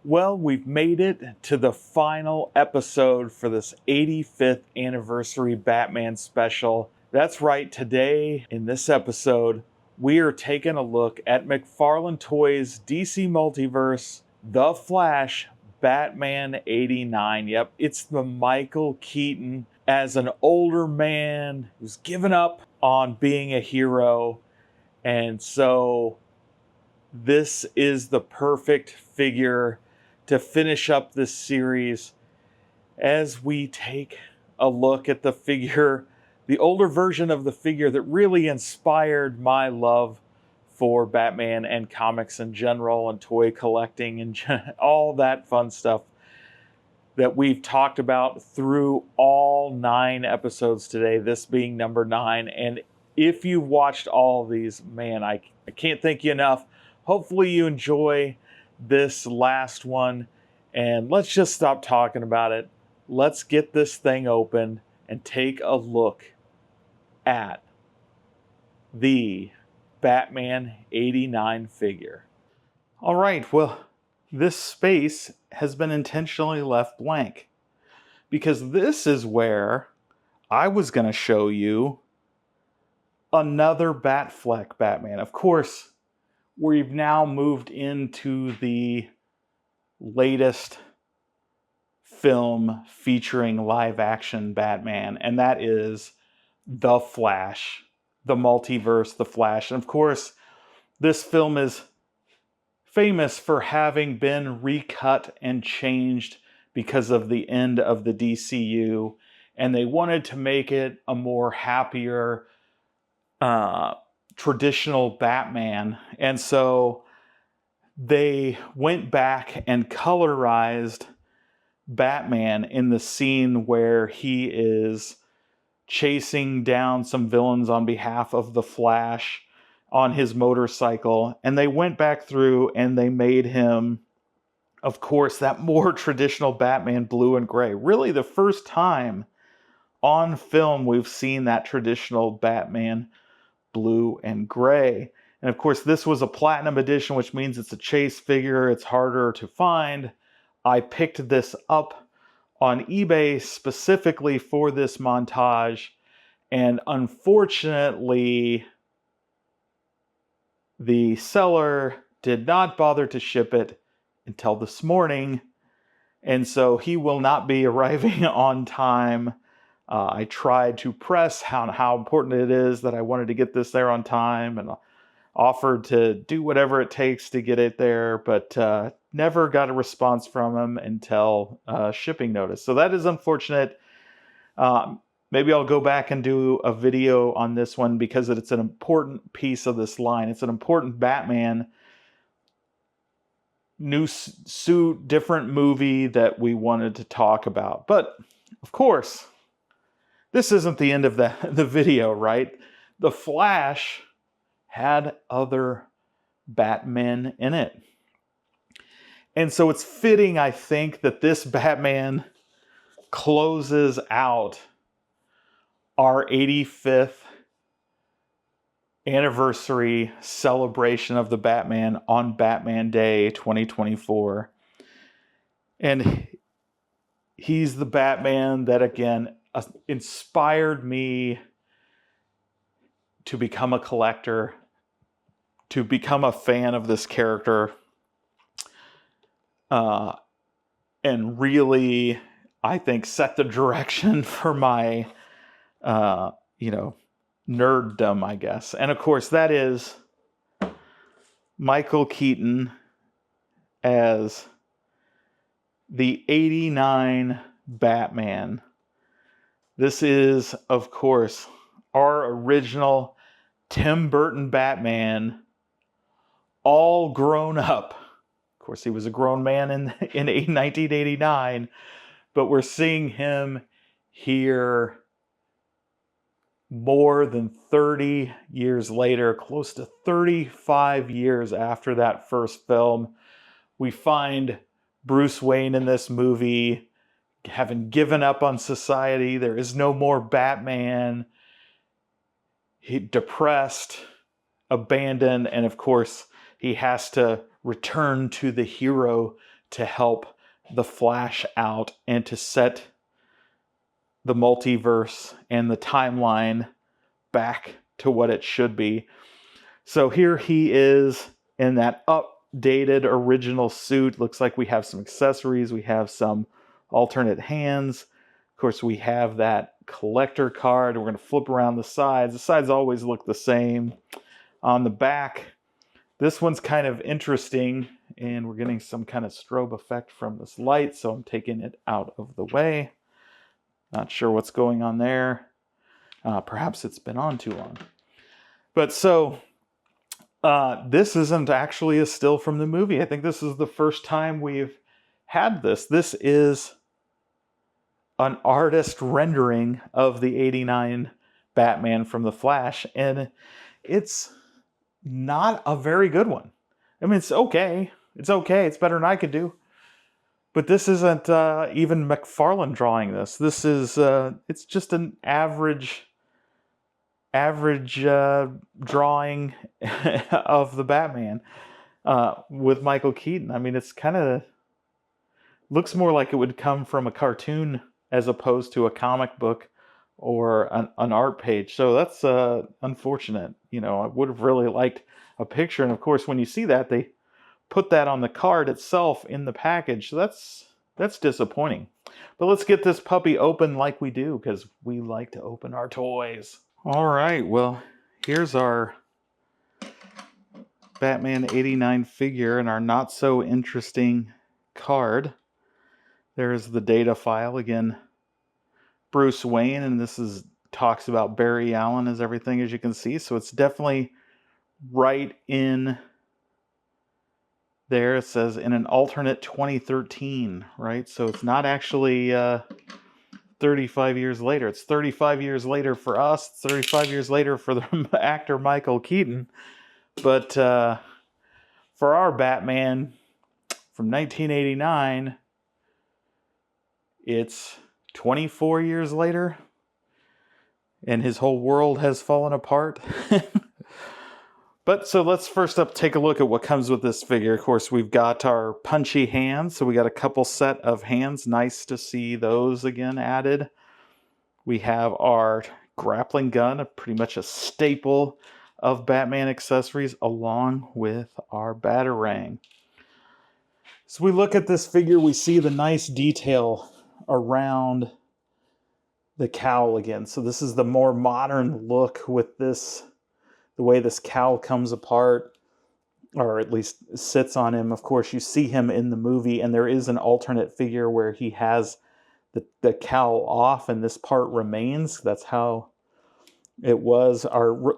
Well, we've made it to the final episode for this 85th anniversary Batman special. That's right, today in this episode, we are taking a look at McFarlane Toys' DC Multiverse, The Flash, Batman 89. Yep, it's the Michael Keaton as an older man who's given up on being a hero. And so this is the perfect figure to finish up this series as we take a look at the figure, the older version of the figure that really inspired my love for Batman and comics in general and toy collecting and all that fun stuff that we've talked about through all 9 episodes today, this being number 9. And if you've watched all of these, man, I can't thank you enough. Hopefully you enjoy this last one, and let's just stop talking about it. Let's get this thing open and take a look at the Batman 89 figure. All right, well, this space has been intentionally left blank because this is where I was going to show you another Batfleck Batman. Of course, we've now moved into the latest film featuring live-action Batman, and that is The Flash, the Multiverse, The Flash. And of course, this film is famous for having been recut and changed because of the end of the DCU, and they wanted to make it a more happier, traditional Batman. And so they went back and colorized Batman in the scene where he is chasing down some villains on behalf of the Flash on his motorcycle. And they went back through and they made him, of course, that more traditional Batman, blue and gray. Really the first time on film we've seen that traditional Batman blue and gray. And of course, this was a platinum edition, which means it's a chase figure. It's harder to find. I picked this up on eBay specifically for this montage. And unfortunately, the seller did not bother to ship it until this morning. And so he will not be arriving on time. I tried to press how important it is that I wanted to get this there on time, and offered to do whatever it takes to get it there, but never got a response from him until shipping notice. So that is unfortunate. Maybe I'll go back and do a video on this one because it's an important piece of this line. It's an important Batman new suit, different movie that we wanted to talk about. But of course, this isn't the end of the video, right? The Flash had other Batmen in it. And so it's fitting, I think, that this Batman closes out our 85th anniversary celebration of the Batman on Batman Day 2024. And he's the Batman that, again, inspired me to become a collector, to become a fan of this character, and really, I think, set the direction for my, nerddom, I guess. And of course, that is Michael Keaton as the 89 Batman. This is, of course, our original Tim Burton Batman, all grown up. Of course, he was a grown man in 1989, but we're seeing him here more than 30 years later, close to 35 years after that first film. We find Bruce Wayne in this movie having given up on society. There is no more Batman. He depressed, abandoned, and of course, he has to return to the hero to help the Flash out and to set the multiverse and the timeline back to what it should be. So here he is in that updated original suit. Looks like we have some accessories. We have some alternate hands. Of course, we have that collector card. We're going to flip around the sides. The sides always look the same. On the back, this one's kind of interesting, and we're getting some kind of strobe effect from this light, so I'm taking it out of the way. Not sure what's going on there. Perhaps it's been on too long. But so, this isn't actually a still from the movie. I think this is the first time we've had this. This is an artist rendering of the '89 Batman from The Flash, and it's not a very good one. I mean, it's okay. It's okay. It's better than I could do. But this isn't even McFarlane drawing this. This is, it's just an average drawing of the Batman with Michael Keaton. I mean, it's kind of looks more like it would come from a cartoon as opposed to a comic book or an art page. So that's unfortunate. You know, I would have really liked a picture. And of course, when you see that, they put that on the card itself in the package. So that's disappointing. But let's get this puppy open like we do, because we like to open our toys. All right, well, here's our Batman '89 figure and our not so interesting card. There's the data file again. Bruce Wayne, and this is talks about Barry Allen as everything, as you can see. So it's definitely right in there. It says in an alternate 2013, right? So it's not actually 35 years later. It's 35 years later for us. It's 35 years later for the actor Michael Keaton. But for our Batman from 1989, it's 24 years later, and his whole world has fallen apart. But so let's first up take a look at what comes with this figure. Of course, we've got our punchy hands. So we got a couple set of hands. Nice to see those again added. We have our grappling gun, pretty much a staple of Batman accessories, along with our Batarang. So we look at this figure, we see the nice detail around the cowl again. So this is the more modern look with this, the way this cowl comes apart, or at least sits on him. Of course, you see him in the movie, and there is an alternate figure where he has the cowl off and this part remains. That's how it was. Our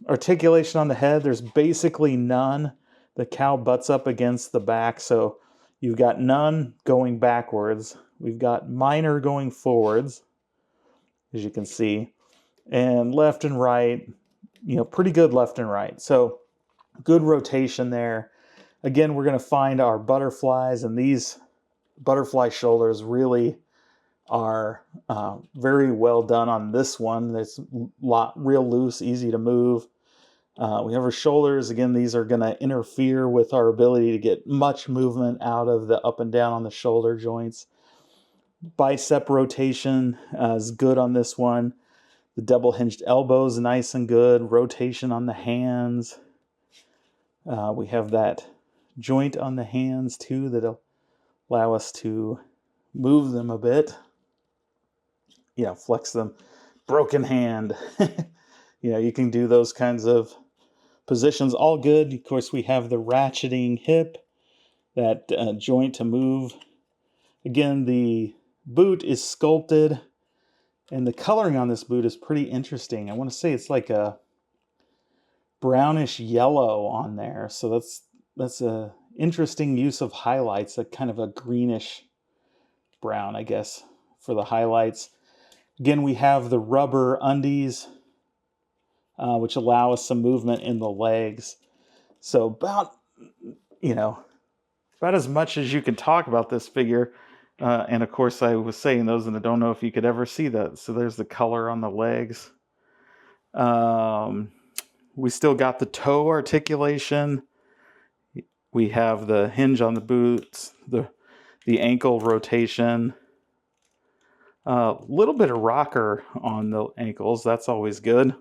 articulation on the head, there's basically none. The cowl butts up against the back, so you've got none going backwards. We've got minor going forwards, as you can see. And left and right, you know, pretty good left and right. So good rotation there. Again, we're going to find our butterflies, and these butterfly shoulders really are very well done on this one. It's real loose, easy to move. We have our shoulders. Again, these are going to interfere with our ability to get much movement out of the up and down on the shoulder joints. Bicep rotation is good on this one. The double hinged elbows, nice and good. Rotation on the hands. We have that joint on the hands too that'll allow us to move them a bit. Yeah, flex them. Broken hand. You know, you can do those kinds of positions. All good. Of course, we have the ratcheting hip, that joint to move. Again, the boot is sculpted, and the coloring on this boot is pretty interesting. I want to say it's like a brownish yellow on there. So that's a interesting use of highlights, a kind of a greenish brown, I guess, for the highlights. Again, we have the rubber undies, which allow us some movement in the legs. So about as much as you can talk about this figure. And of course, I was saying those, and I don't know if you could ever see that. So there's the color on the legs. We still got the toe articulation. We have the hinge on the boots, the ankle rotation, a little bit of rocker on the ankles. That's always good.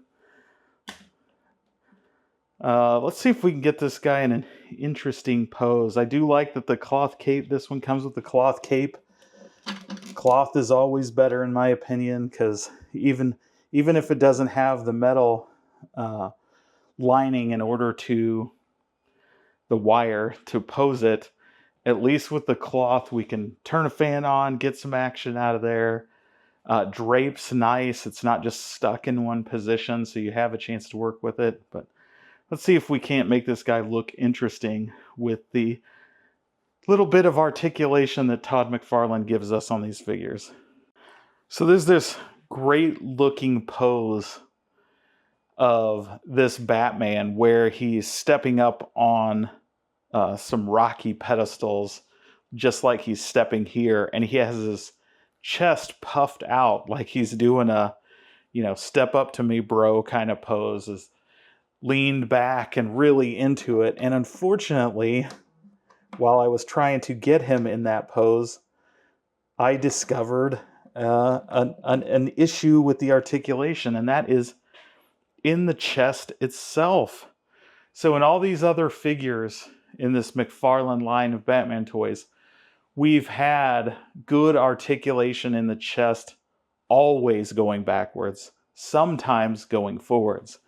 Let's see if we can get this guy in an interesting pose. I do like that the cloth cape, this one comes with the cloth cape. Cloth is always better in my opinion, because even if it doesn't have the metal lining in order to the wire to pose it, at least with the cloth we can turn a fan on, get some action out of there. Drape's nice. It's not just stuck in one position, so you have a chance to work with it. But let's see if we can't make this guy look interesting with the little bit of articulation that Todd McFarlane gives us on these figures. So there's this great looking pose of this Batman where he's stepping up on some rocky pedestals, just like he's stepping here, and he has his chest puffed out like he's doing a, step up to me bro kind of pose, is leaned back and really into it. And unfortunately, while I was trying to get him in that pose, I discovered an issue with the articulation, and that is in the chest itself. So in all these other figures in this McFarlane line of Batman toys, we've had good articulation in the chest, always going backwards, sometimes going forwards.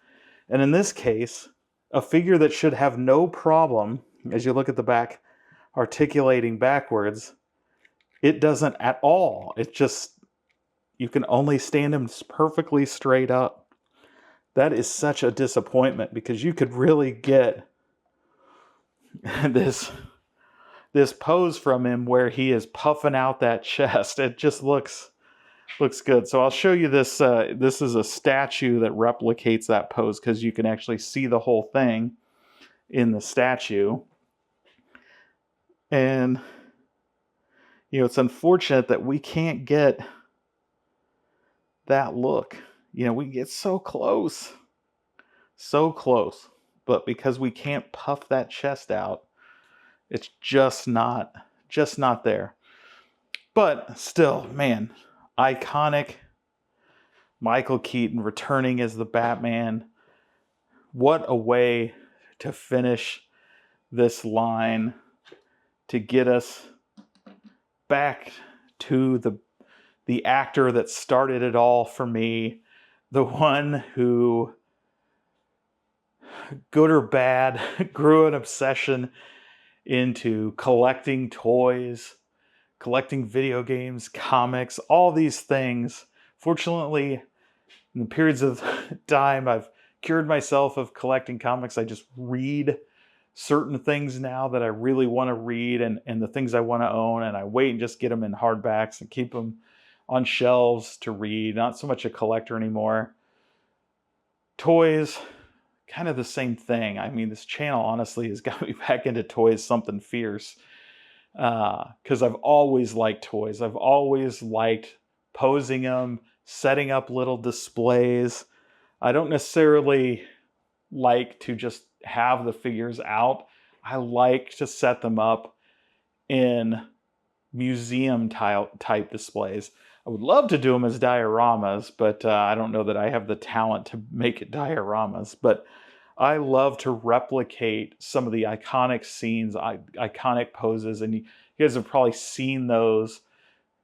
And in this case, a figure that should have no problem, as you look at the back, articulating backwards, it doesn't at all. It just, you can only stand him perfectly straight up. That is such a disappointment, because you could really get this pose from him where he is puffing out that chest. It just looks good. So I'll show you this. This is a statue that replicates that pose, because you can actually see the whole thing in the statue. And, it's unfortunate that we can't get that look. We get so close, but because we can't puff that chest out, it's just not there. But still, man, iconic Michael Keaton returning as the Batman. What a way to finish this line, to get us back to the actor that started it all for me, the one who, good or bad, grew an obsession into collecting toys, collecting video games, comics, all these things. Fortunately, in the periods of time I've cured myself of collecting comics, I just read certain things now that I really want to read, and the things I want to own, and I wait and just get them in hardbacks and keep them on shelves to read. Not so much a collector anymore. Toys, kind of the same thing. I mean, this channel honestly has got me back into toys something fierce, because I've always liked toys. I've always liked posing them, setting up little displays. I don't necessarily like to just have the figures out. I like to set them up in museum type displays. I would love to do them as dioramas, but I don't know that I have the talent to make it dioramas. But I love to replicate some of the iconic scenes, iconic poses, and you guys have probably seen those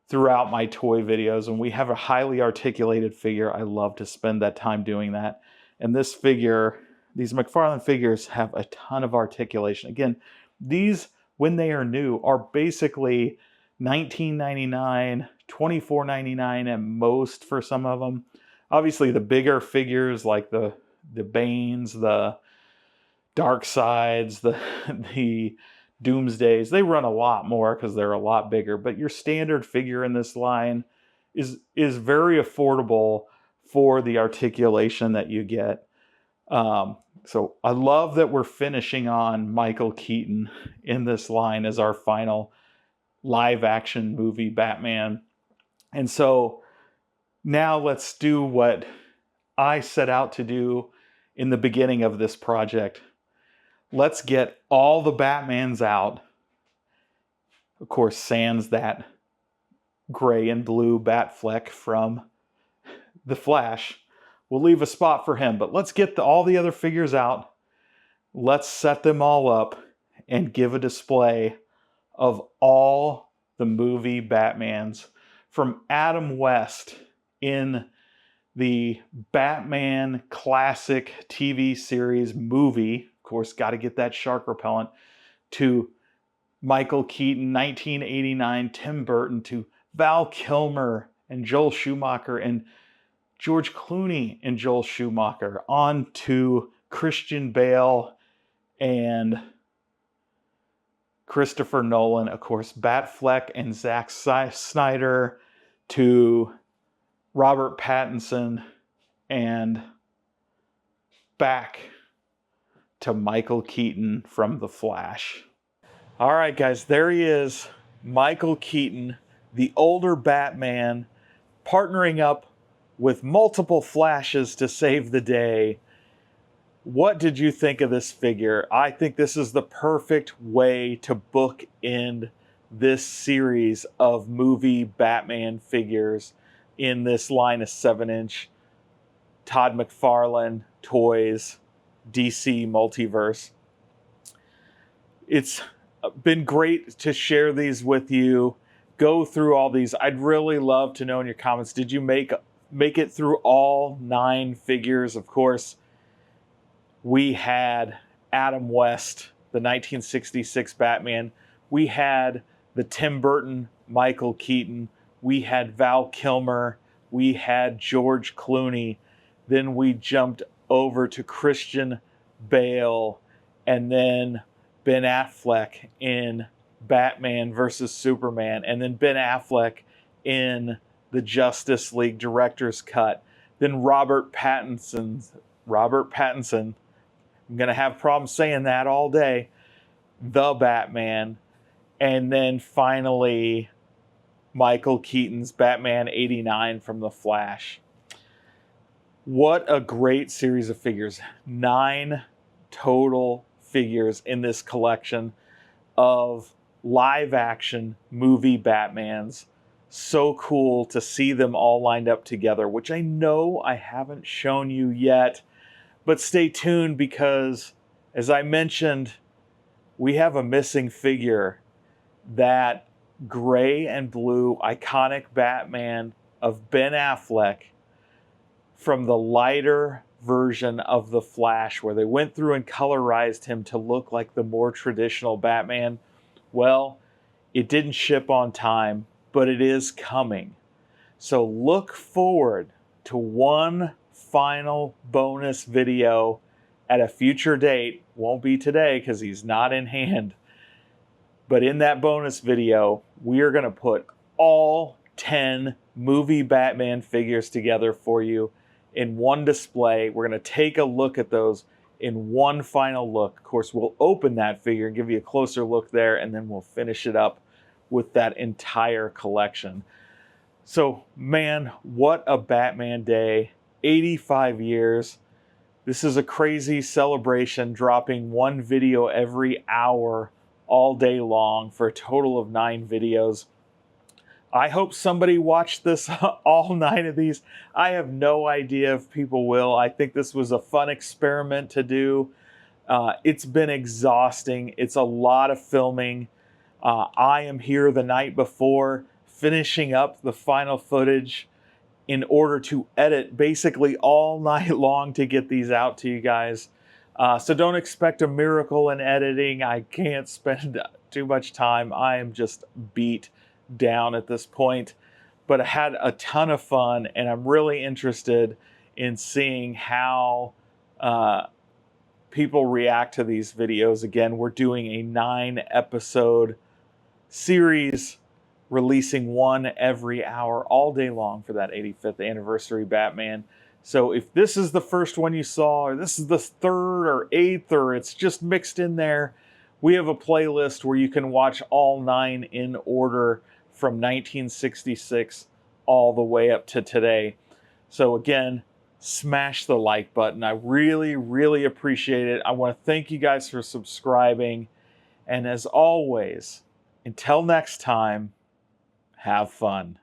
throughout my toy videos. When we have a highly articulated figure, I love to spend that time doing that. And this figure, these McFarlane figures, have a ton of articulation. Again, these, when they are new, are basically $19.99, $24.99 at most for some of them. Obviously, the bigger figures like the Banes, the Darksides, the Doomsdays, they run a lot more because they're a lot bigger. But your standard figure in this line is very affordable for the articulation that you get. So I love that we're finishing on Michael Keaton in this line as our final live action movie Batman. And so now let's do what I set out to do in the beginning of this project. Let's get all the Batmans out. Of course, sans that gray and blue Batfleck from The Flash. We'll leave a spot for him, but let's get all the other figures out. Let's set them all up and give a display of all the movie Batmans from Adam West in the Batman classic TV series movie. Of course, got to get that shark repellent, to Michael Keaton, 1989, Tim Burton, to Val Kilmer and Joel Schumacher, and George Clooney and Joel Schumacher, on to Christian Bale and Christopher Nolan, of course, Batfleck and Zack Snyder, to Robert Pattinson, and back to Michael Keaton from The Flash. All right, guys, there he is, Michael Keaton, the older Batman, partnering up with multiple Flashes to save the day. What did you think of this figure? I think this is the perfect way to bookend this series of movie Batman figures in this line of 7-inch Todd McFarlane Toys DC Multiverse. It's been great to share these with you, go through all these. I'd really love to know in your comments, did you make it through all 9 figures? Of course, we had Adam West, the 1966 Batman. We had the Tim Burton Michael Keaton. We had Val Kilmer. We had George Clooney. Then we jumped over to Christian Bale, and then Ben Affleck in Batman versus Superman, and then Ben Affleck in the Justice League Director's Cut. Then Robert Pattinson, I'm going to have problems saying that all day, the Batman. And then finally, Michael Keaton's Batman 89 from The Flash. What a great series of figures. 9 total figures in this collection of live action movie Batmans. So cool to see them all lined up together, which I know I haven't shown you yet. But stay tuned, because, as I mentioned, we have a missing figure. That gray and blue iconic Batman of Ben Affleck from the lighter version of The Flash, where they went through and colorized him to look like the more traditional Batman. Well, it didn't ship on time, but it is coming. So look forward to one final bonus video at a future date. Won't be today because he's not in hand. But in that bonus video, we are going to put all 10 movie Batman figures together for you in one display. We're going to take a look at those in one final look. Of course, we'll open that figure and give you a closer look there, and then we'll finish it up with that entire collection. So, man, what a Batman day. 85 years. This is a crazy celebration, dropping one video every hour all day long for a total of 9 videos. I hope somebody watched this, all 9 of these. I have no idea if people will. I think this was a fun experiment to do. It's been exhausting. It's a lot of filming. I am here the night before finishing up the final footage in order to edit basically all night long to get these out to you guys. So don't expect a miracle in editing. I can't spend too much time. I am just beat down at this point. But I had a ton of fun, and I'm really interested in seeing how people react to these videos. Again, we're doing a 9-episode series, releasing one every hour all day long for that 85th anniversary Batman. So if this is the first one you saw, or this is the 3rd or 8th, or it's just mixed in there, we have a playlist where you can watch all 9 in order from 1966 all the way up to today. So again, smash the like button. I really, really appreciate it. I want to thank you guys for subscribing. And as always, until next time, have fun.